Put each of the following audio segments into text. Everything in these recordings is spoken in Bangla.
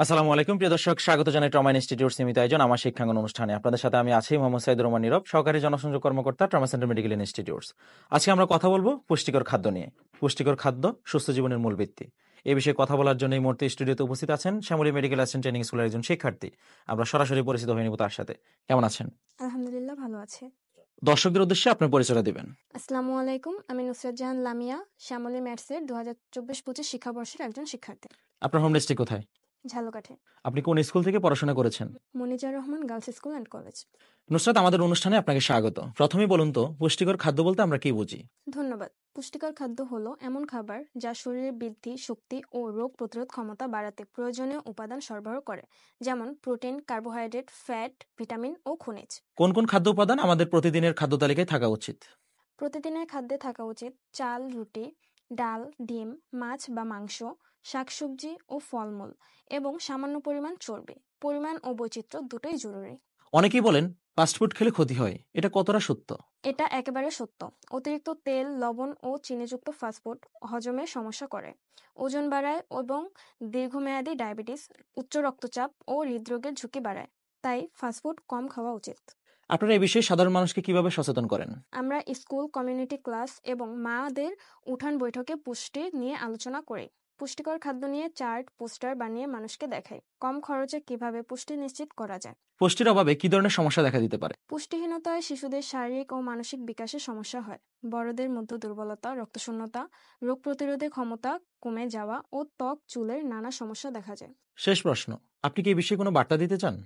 আসসালামু আলাইকুম প্রিয় দর্শক, স্বাগত জানাই ট্রমা ইনস্টিটিউট সীমিত আয়োজন আমার শিক্ষাঙ্গন অনুষ্ঠানে। আপনাদের সাথে আমি আছি মোহাম্মদ সাইদুর রহমান নীরব, সহকারী জনসংযোগ কর্মকর্তা, ট্রমা সেন্টার মেডিকেল ইনস্টিটিউটস। আজকে আমরা কথা বলবো পুষ্টিকর খাদ্য নিয়ে। পুষ্টিকর খাদ্য সুস্থ জীবনের মূল ভিত্তি। এই বিষয়ে কথা বলার জন্য এই মুহূর্তে স্টুডিওতে উপস্থিত আছেন শ্যামলী মেডিকেল অ্যাসিস্ট্যান্ট ট্রেনিং স্কুলের একজন শিক্ষার্থী। আমরা সরাসরি পরিচিত হয়ে নিব তার সাথে। কেমন আছেন? আলহামদুলিল্লাহ, ভালো আছে। দর্শকদের উদ্দেশ্যে আপনার পরিচয়টা দিবেন। আসসালামু আলাইকুম, আমি নুসরাত জাহান লামিয়া, শ্যামলী ম্যাটসের 2024-25 শিক্ষাবর্ষের একজন শিক্ষার্থী। আপনার হোম ডিস্ট্রিক্ট কোথায়? ঝালকাঠে। আপনি কোন স্কুল থেকে পড়াশোনা করেছেন? Monijar Rahman girls school and college. Nusrat, আমাদের অনুষ্ঠানে আপনাকে স্বাগত। প্রথমেই বলুন তো, পুষ্টিকর খাদ্য বলতে আমরা কি বুঝি? ধন্যবাদ। পুষ্টিকর খাদ্য হলো এমন খাবার যা শরীরের বৃদ্ধি, শক্তি ও রোগ প্রতিরোধ ক্ষমতা বাড়াতে প্রয়োজনীয় উপাদান সরবরাহ করে, যেমন প্রোটিন, কার্বোহাইড্রেট, ফ্যাট, ভিটামিন ও খনিজ। কোন কোন খাদ্য উপাদান আমাদের প্রতিদিনের খাদ্য তালিকায় থাকা উচিত? প্রতিদিনের খাদ্যে থাকা উচিত চাল, রুটি, ডাল, ডিম, মাছ বা মাংস, শাকসবজি ও ফলমূল এবং সামান্য পরিমাণ চর্বি। পরিমাণ ও বৈচিত্র্য দুটোই জরুরি। অনেকেই বলেন ফাস্টফুড খেলে ক্ষতি হয়, এটা কতটা সত্য? এটা একেবারে সত্য। অতিরিক্ত তেল, লবণ ও চিনিযুক্ত ফাস্টফুড হজমের সমস্যা করে, ওজন বাড়ায় এবং দীর্ঘমেয়াদী ডায়াবেটিস, উচ্চ রক্তচাপ ও হৃদরোগের ঝুঁকি বাড়ায়। তাই ফাস্টফুড কম খাওয়া উচিত। আপনারা এই বিষয়ে সাধারণ মানুষকে কিভাবে সচেতন করেন? আমরা স্কুল, কমিউনিটি ক্লাস এবং মাদের উঠান বৈঠকে পুষ্টি নিয়ে আলোচনা করি। পুষ্টিকর খাদ্য নিয়ে চার্ট, পোস্টার বানিয়ে মানুষকে দেখাই কম খরচে কিভাবে পুষ্টি নিশ্চিত করা যায়। পুষ্টির অভাবে কি ধরনের সমস্যা দেখা দিতে পারে? পুষ্টিহীনতায় শিশুদের শারীরিক ও মানসিক বিকাশের সমস্যা হয়। বড়দের মধ্যে দুর্বলতা, রক্তশূন্যতা, রোগ প্রতিরোধের ক্ষমতা কমে যাওয়া ও ত্বক, চুলের নানা সমস্যা দেখা যায়। শেষ প্রশ্ন, আপনি কি এই বিষয়ে কোনো বার্তা দিতে চান?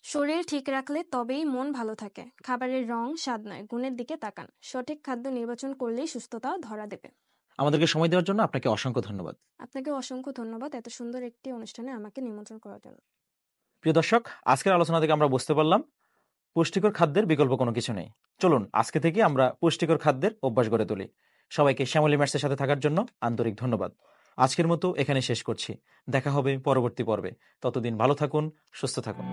শরীর ঠিক রাখলে তবেই মন ভালো থাকে। খাবারের রং, স্বাদ নয়, গুণের দিকে তাকান। সঠিক খাদ্য নির্বাচন করলেই সুস্থতা ধরা দেবে। আমাদেরকে সময় দেওয়ার জন্য আপনাকে অসংখ্য ধন্যবাদ। আপনাকে অসংখ্য ধন্যবাদ এত সুন্দর একটি অনুষ্ঠানে আমাকে নিমন্ত্রণ করার জন্য। প্রিয় দর্শক, আজকের আলোচনা থেকে আমরা বুঝতে পারলাম পুষ্টিকর খাদ্যের বিকল্প কোনো কিছু নেই। চলুন আজকে থেকে আমরা পুষ্টিকর খাদ্যের অভ্যাস গড়ে তুলি। সবাইকে শ্যামলী ম্যাটসের সাথে থাকার জন্য আন্তরিক ধন্যবাদ। আজকের মতো এখানে শেষ করছি। দেখা হবে পরবর্তী পর্বে। ততদিন ভালো থাকুন, সুস্থ থাকুন।